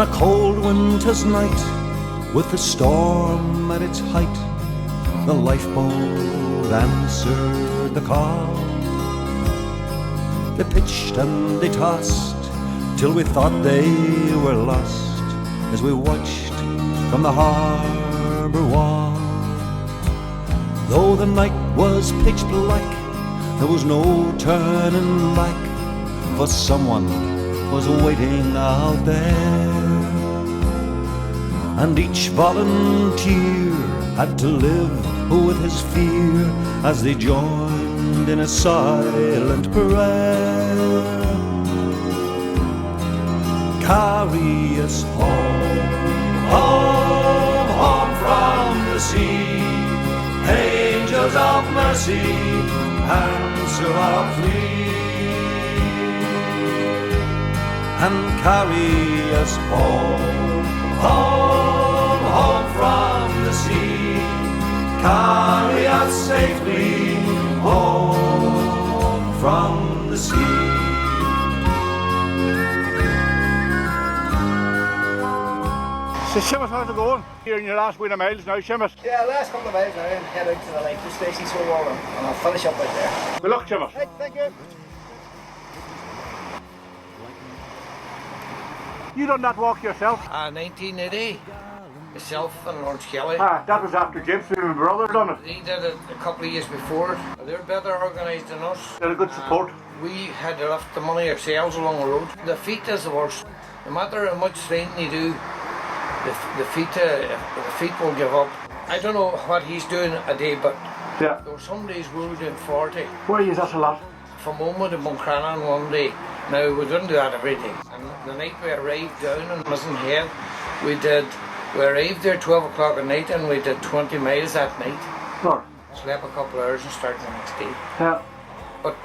a cold winter's night, with the storm at its height, the lifeboat answered the call. They pitched and they tossed till we thought they were lost, as we watched from the harbour wall. Though the night was pitch black, there was no turning back, for someone was waiting out there. And each volunteer had to live with his fear as they joined in a silent prayer. Carry us home, home, home from the sea. Angels of mercy, answer our plea. And carry us home, home, home from the sea. Carry us safely home from the sea. So Seamus, how's it going? You're in your last win of miles now, Seamus? Yeah, last couple of miles now and head out to the lake station so warm, and I'll finish up out there. Good luck, Seamus. Right, thank you. You done that walk yourself? 1980. Myself and Lawrence Kelly. That was after James and my brother done it. He did it a couple of years before. They're better organised than us. They had a good support. We had to lift the money ourselves along the road. The feet is the worst. No matter how much training you do, the feet will give up. I don't know what he's doing a day, but yeah, there were some days we were doing 40. Where is that a lot? From Oma to Buncrannon one day. Now we didn't do that every day. And the night we arrived down in Mizen Head, we arrived there 12 o'clock at night and we did 20 miles that night. Sure. Slept a couple of hours and started the next day. Yeah. But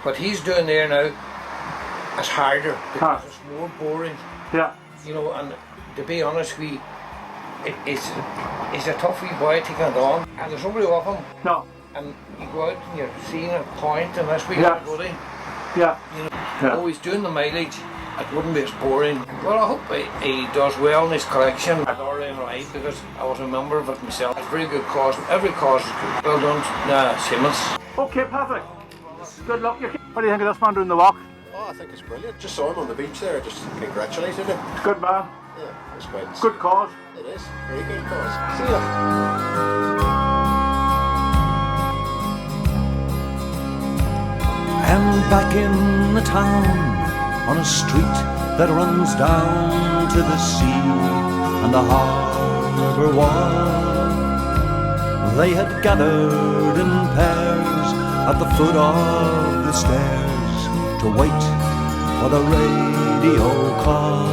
what he's doing there now is harder because it's more boring. Yeah. You know, and to be honest, it's a tough wee boy taking it on. And there's nobody off him. No. And you go out and you're seeing a point and this we yeah. go to. Yeah. You know, yeah. Oh, he's doing the mileage. It wouldn't be as boring. Well, I hope he does well in his collection at RNLI because I was a member of it myself. It's a very good cause. Every cause is good. Well done, Seamus. Okay, Patrick. Good luck. What do you think of this man doing the walk? Oh, I think it's brilliant. Just saw him on the beach there. Just congratulated him. Good man. Yeah, it's quite. Good cause. It is. Very good cause. See ya. And back in the town, on a street that runs down to the sea and the harbour wall, they had gathered in pairs at the foot of the stairs to wait for the radio call.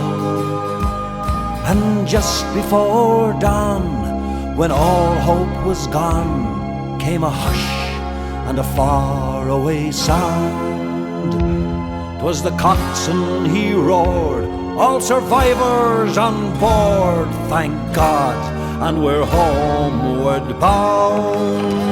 And just before dawn, when all hope was gone, came a hush and a faraway sound. 'Twas the coxswain, he roared, all survivors on board, thank God, and we're homeward bound.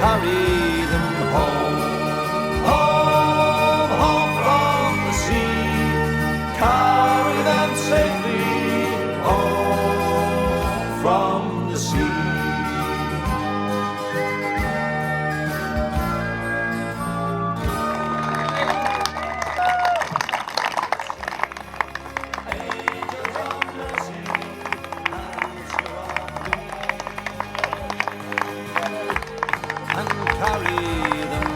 Carry them home, home, home from the sea. Carry them safely home from the sea. Carry them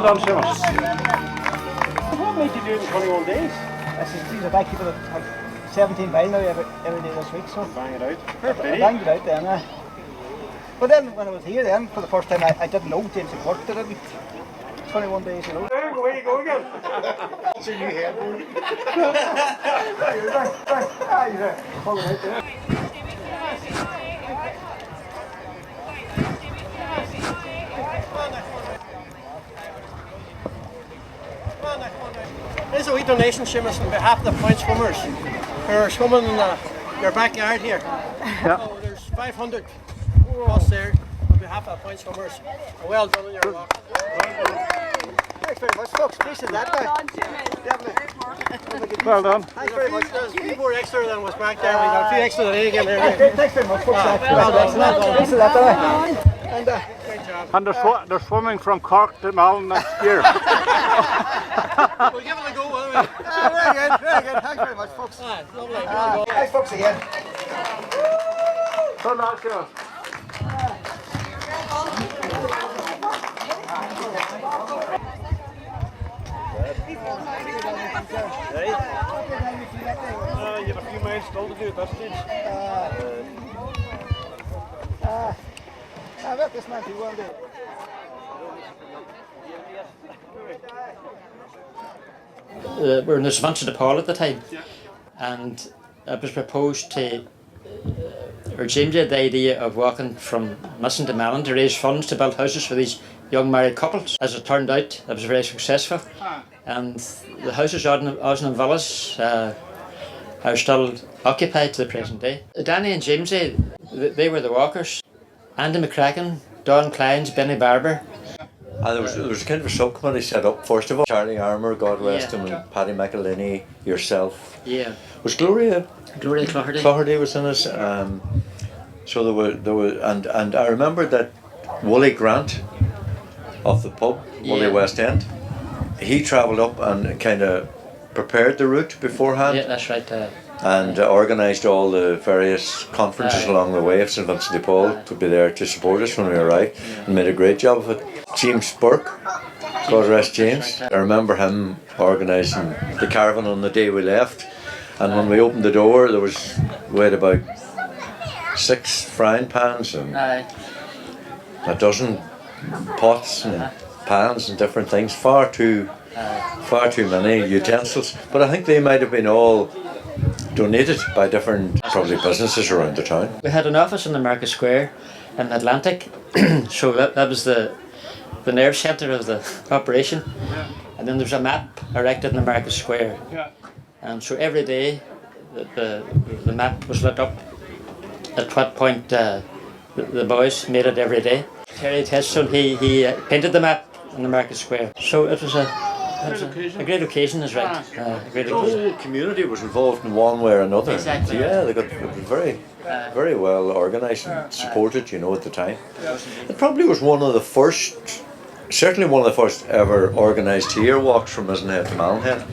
done, Seamus. What made you do it in 21 days? I said, geez, I keep it at 17 miles now every day this week, so. Bang it out. I banged it out then. But then when I was here then, for the first time, I didn't know James had worked it in 21 days, you know. Where you go again? It's a new head. You're there. Hold it out there. There's a wee donation, Seamus, on behalf of the point swimmers who are swimming in your backyard here. Yeah. So there's 500 plus there on behalf of the point swimmers. Well done on your work. Thanks very much, folks. Appreciate that. Well done. Thanks very much. There's a few more extra than was back there. We got a few extra today again here. Thanks very much, folks. Well done. Appreciate that. And Great job. And they're swimming from Cork to Malin next year. We'll give it a go, will we? very good, very good. Thanks very much, folks. Alright, lovely. Well done. Thanks, folks, again. So now, Seamus. You have a few miles still to do at this stage. I bet this man too well, dude. We were in the Swansea Paul at the time, and it was proposed to, or James had the idea of walking from Mizen to Malin to raise funds to build houses for these young married couples. As it turned out, that was very successful, and the houses out in Villas are still occupied to the present day. Danny and Jamesy, they were the walkers. Andy McCracken, Don Clines, Benny Barber. And there was kind of a subcommittee set up, first of all. Charlie Armour, God rest him, and Paddy McElhinney, yourself. Yeah. Was Gloria Cloherty. Cloherty was in us. So there were and I remember that Wooly Grant of the pub, Wooly West End, he travelled up and kind of prepared the route beforehand. Yeah, that's right. And organised all the various conferences along the way. If St Vincent de Paul would be there to support us when we arrived, and made a great job of it. James Burke, God rest James. I remember him organising the caravan on the day we left, and when we opened the door, we had about 6 frying pans and a dozen pots and pans and different things. Far too many utensils, but I think they might have been all donated by different, probably businesses around the town. We had an office in the Market Square in Atlantic, so that was the nerve centre of the operation. And then there was a map erected in the Market Square. And so every day the map was lit up at what point the boys made it every day. Terry Tesson, he painted the map in the Market Square. So it was a great occasion, is right. A great The occasion. whole community was involved in one way or another. Exactly. Yeah, it was very well organised and supported, at the time. It probably was certainly one of the first ever organised tier walks from Mizen Head to Malin Head.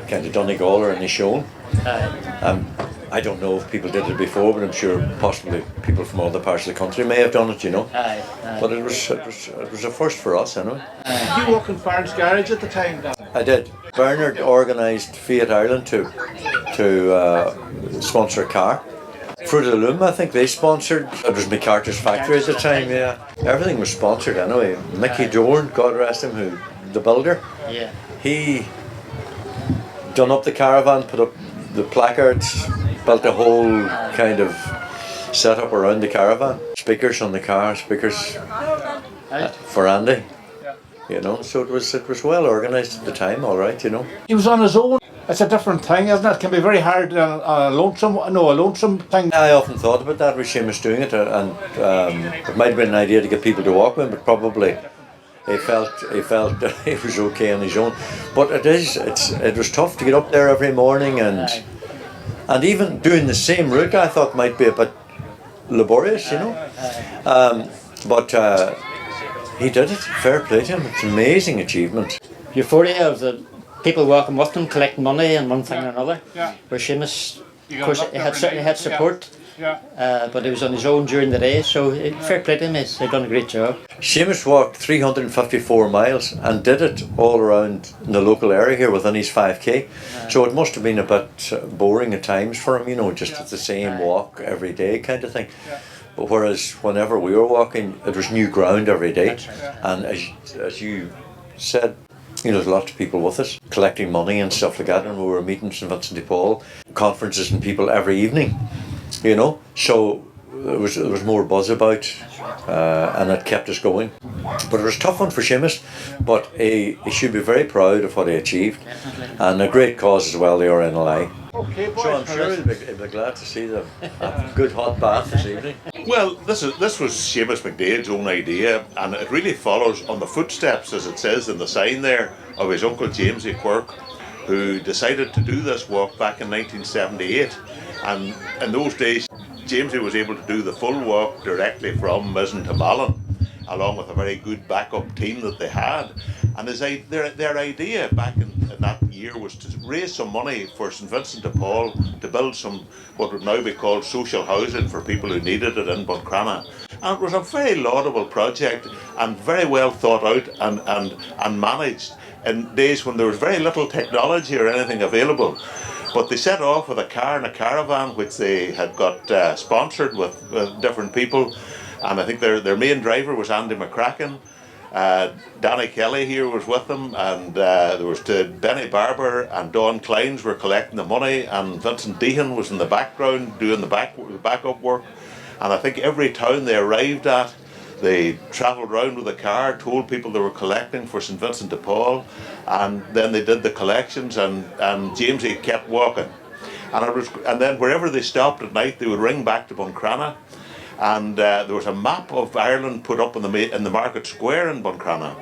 Kind of Donegal or Nishon. I don't know if people did it before, but I'm sure possibly people from other parts of the country may have done it, But it was a first for us, anyway. You worked in Barnes Garage at the time, Dan? I did. Bernard organised Fiat Ireland to sponsor a car. Fruit of the Loom, I think they sponsored. It was McCarthy's factory at the time, yeah. Everything was sponsored anyway. Mickey Dorn, God rest him, the builder. Yeah. He done up the caravan, put up the placards, built a whole kind of setup around the caravan. Speakers on the car, speakers for Andy. So it was well organised at the time, all right, He was on his own. It's a different thing, isn't it? It can be very hard a lonesome thing. I often thought about that with Seamus doing it, and it might have been an idea to get people to walk with him, but probably he felt he was okay on his own. But it was tough to get up there every morning, and even doing the same route I thought might be a bit laborious, but he did it. Fair play to him. It's an amazing achievement. Euphoria of the people walking with them, collecting money and one thing or another. Where Seamus, of course, he had support. but he was on his own during the day, so fair play to him, he's done a great job. Seamus walked 354 miles and did it all around the local area here within his 5k. So it must have been a bit boring at times for him, you know, just the same walk every day kind of thing. But whereas whenever we were walking, it was new ground every day. And as you said, you know, there's lots of people with us collecting money and stuff like that, and we were meeting St Vincent de Paul, conferences and people every evening, you know. So there was more buzz about, and it kept us going. But it was a tough one for Seamus, but he should be very proud of what he achieved, and a great cause as well, the RNLI. Okay, boys. So I'm sure he'll be glad to see them. A good hot bath this evening. Well, this was Seamus Mc Daid's own idea, and it really follows on the footsteps, as it says in the sign there, of his uncle James Quirk, who decided to do this walk back in 1978. And in those days, Jamesy was able to do the full walk directly from Mizen to Malin, along with a very good backup team that they had. And their idea back in that year was to raise some money for St Vincent de Paul to build some, what would now be called social housing for people who needed it in Buncrana. And it was a very laudable project and very well thought out and managed in days when there was very little technology or anything available. But they set off with a car and a caravan which they had got sponsored with different people, and I think their main driver was Andy McCracken. Danny Kelly here was with them, and there was Benny Barber and Don Kleins were collecting the money, and Vincent Dehan was in the background doing the backup work. And I think every town they arrived at, they travelled around with a car, told people they were collecting for St Vincent de Paul, and then they did the collections, and Jamesy kept walking. And then wherever they stopped at night, they would ring back to Buncrana, and there was a map of Ireland put up in the market square in Buncrana,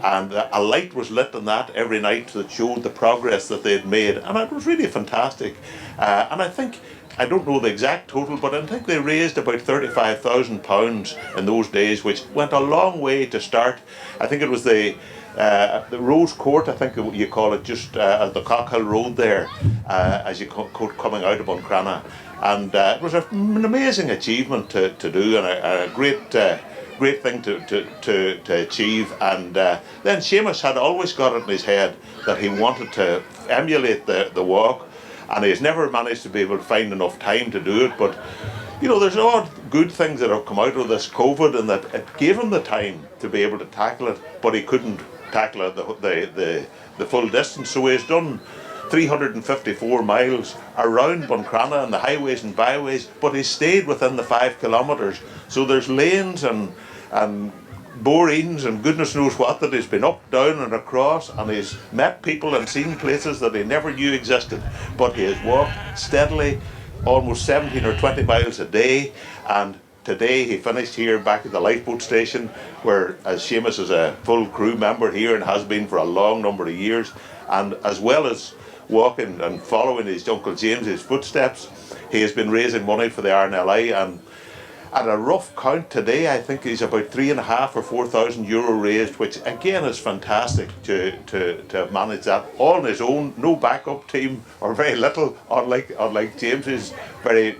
and a light was lit on that every night that showed the progress that they had made, and it was really fantastic. And I don't know the exact total, but I think they raised about £35,000 in those days, which went a long way to start. I think it was the Rose Court, I think you call it, just at the Cockhill Road there, as you coming out of Buncrana. And it was an amazing achievement to do, and a great thing to achieve. And then Seamus had always got it in his head that he wanted to emulate the walk, and he's never managed to be able to find enough time to do it. But you know, there's odd good things that have come out of this COVID, and that it gave him the time to be able to tackle it, but he couldn't tackle it the full distance. So he's done 354 miles around Buncrana and the highways and byways, but he stayed within the 5 kilometres. So there's lanes and borings and goodness knows what that he's been up, down and across, and he's met people and seen places that he never knew existed. But he has walked steadily almost 17 or 20 miles a day, and today he finished here back at the lifeboat station, where as Seamus is a full crew member here and has been for a long number of years, and as well as walking and following his Uncle James's footsteps, he has been raising money for the RNLI, and at a rough count today, I think he's about €3,500 or €4,000 raised, which again is fantastic to have managed that all on his own, no backup team or very little, unlike James's very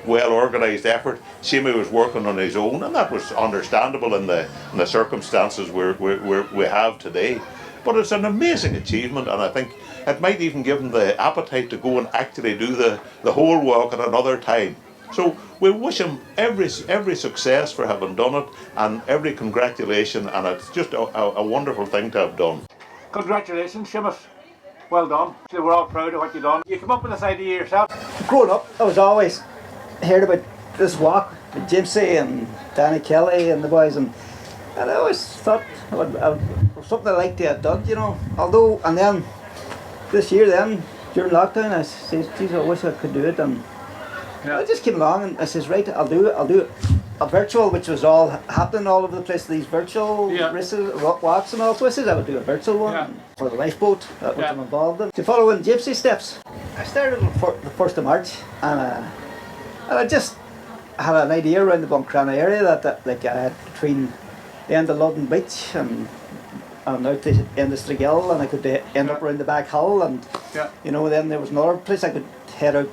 well organised effort. Seamus was working on his own, and that was understandable in the circumstances we have today. But it's an amazing achievement, and I think it might even give him the appetite to go and actually do the whole walk at another time. So we wish him every success for having done it, and every congratulation, and it's just a wonderful thing to have done. Congratulations, Seamus. Well done. We're all proud of what you've done. You come up with this idea yourself. Growing up, I was always heard about this walk with Jamesy and Danny Kelly and the boys, and I always thought it was something I liked to have done, you know. And then this year, during lockdown, I said, geez, I wish I could do it, and I just came along and I says, right, I'll do a virtual, which was all happening all over the place, these virtual races, walks and all. So I said I would do a virtual one for the lifeboat, which I'm involved in. To follow in Gypsy steps, I started on the 1st of March, and I just had an idea around the Buncrana area that like I had between the end of Loddon Beach and out the end of Strigill, and I could end up around the back hull, and you know, then there was another place I could head out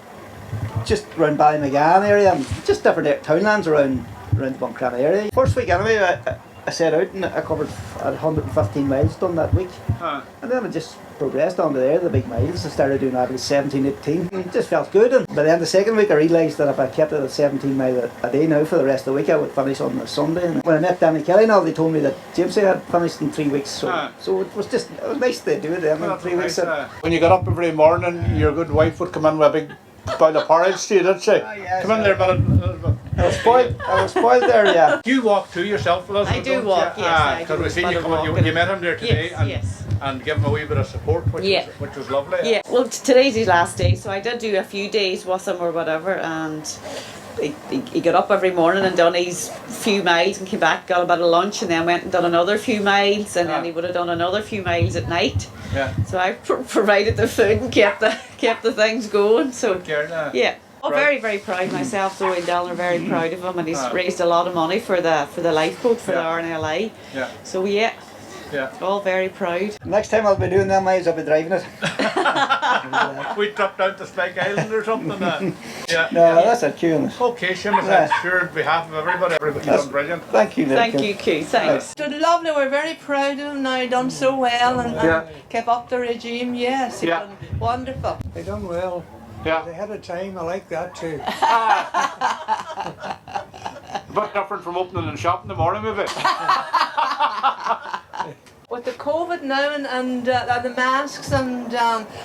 just around Ballymcgan area and just different townlands around the Buncrana area. First week anyway, I set out and I covered 115 miles done that week. And then I just progressed on to there, the big miles. I started doing that at 17, 18. It just felt good. And by the end of the second week I realised that if I kept it at 17 miles a day now for the rest of the week, I would finish on a Sunday. And when I met Danny Kelly now, they told me that Jamesy had finished in 3 weeks. So it was nice to do it then in 3 weeks. When you got up every morning, your good wife would come in with a big bowl of porridge to you, didn't she? Yes, come in there, Malin. I was spoiled there, yeah. Do you walk too yourself, Elizabeth? I do walk, yes. Because we seen you come in, you met him there today and give him a wee bit of support, which was lovely. Yeah, well, today's his last day, so I did do a few days with him or whatever, and he got up every morning and done his few miles and came back, got a bit of lunch, and then went and done another few miles, and then he would have done another few miles at night. Yeah. So I provided the food and kept the things going. So yeah. Oh, very, very proud myself. Zoe and Dylan are very proud of him, and he's raised a lot of money for the lifeboat for the RNLI. Yeah. So yeah. All very proud. Next time I'll be doing them miles, I'll be driving it. We drop down to Spike Island or something. No, that's a tune. Okay, Seamus, I'm sure on behalf of everybody you've done brilliant. Thank you, Thank you, Q. Thanks. It was lovely. We're very proud of him now. He done so well and kept up the regime. Yes, he done wonderful. They done well. Yeah. They had a time. I like that too. A bit different from opening and shop in the morning, maybe. With the COVID now and the masks and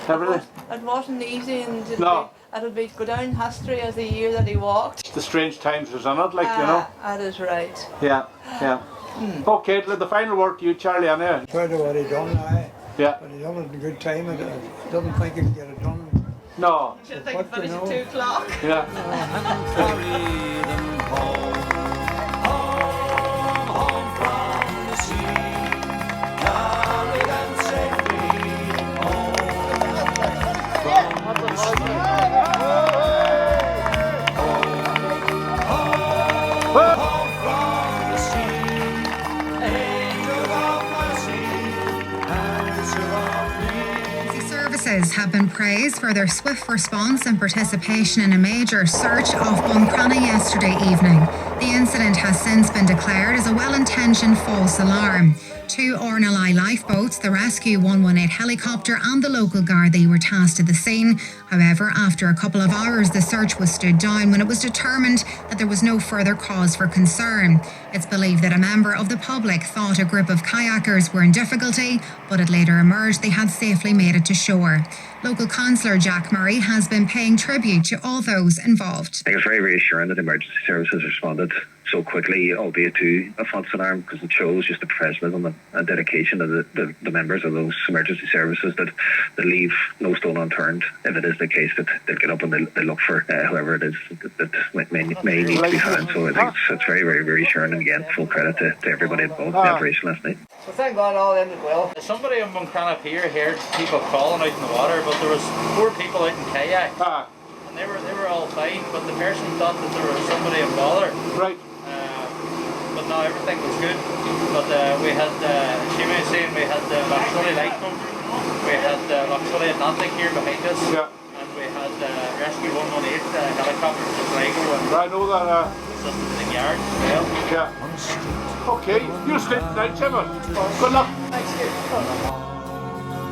everything, it wasn't easy, and no. It'll be go down history as the year that he walked. The strange times was in it, like you know. That is right. Yeah. Okay, the final word to you, Charlie. Anyway. Proud of what he done now. Yeah. But he done it in a good time. I didn't think he could get it done. No. You should think it finished at 2 o'clock. Yeah. And carry them home, home from the sea. Carry them safely home from the sea. Home from the sea. Angel of mercy, answer of me. Services have been praised for their swift response and participation in a major search off Buncrana yesterday evening. The incident has since been declared as a well-intentioned false alarm. 2 RNLI lifeboats, the Rescue 118 helicopter and the local Gardaí were tasked at the scene. However, after a couple of hours, the search was stood down when it was determined that there was no further cause for concern. It's believed that a member of the public thought a group of kayakers were in difficulty, but it later emerged they had safely made it to shore. Local councillor Jack Murray has been paying tribute to all those involved. I think it's very reassuring that emergency services responded so quickly, albeit to a false alarm, because it shows just the professionalism and dedication of the members of those emergency services that leave no stone unturned if it is the case that they'll get up and they'll look for whoever it is that may need to be found. So I think it's very, very reassuring, and again, full credit to everybody involved in the operation last night. So thank God all ended well. Somebody in Buncrana Pier heard people crawling out in the water, but there was 4 people out in kayak. And they were all fine, but the person thought that there was somebody in bother. Right. But no, everything was good. But we had, Seamus was saying, we had the RNLI Lifeboat, we had the RNLI Atlantic here behind us, and we had the Rescue 118 helicopter from Sligo, and I know that. assisted in the yard as well. Yeah. Okay, you'll sleep tonight, Seamus. Good luck. Thanks, you.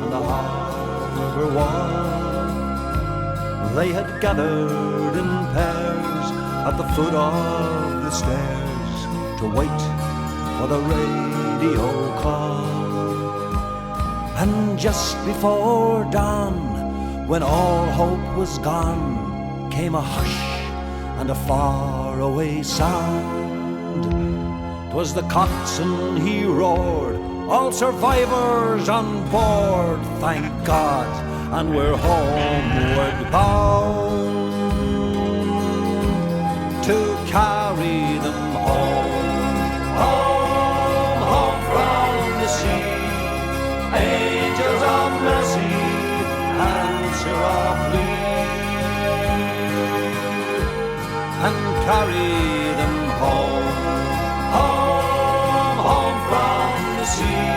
And the harbour wall, they had gathered in pairs at the foot of the stairs to wait for the radio call. And just before dawn, when all hope was gone, came a hush and a faraway sound. 'Twas the coxswain, he roared, all survivors on board, thank God, and we're homeward bound to carry them home. Home from the sea, angels of mercy, answer our plea, and carry them home. Home from the sea,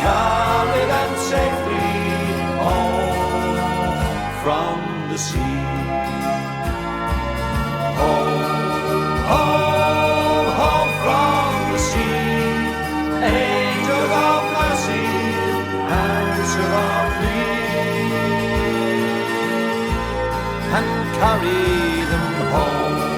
carry them safely home from the sea. and carry them home.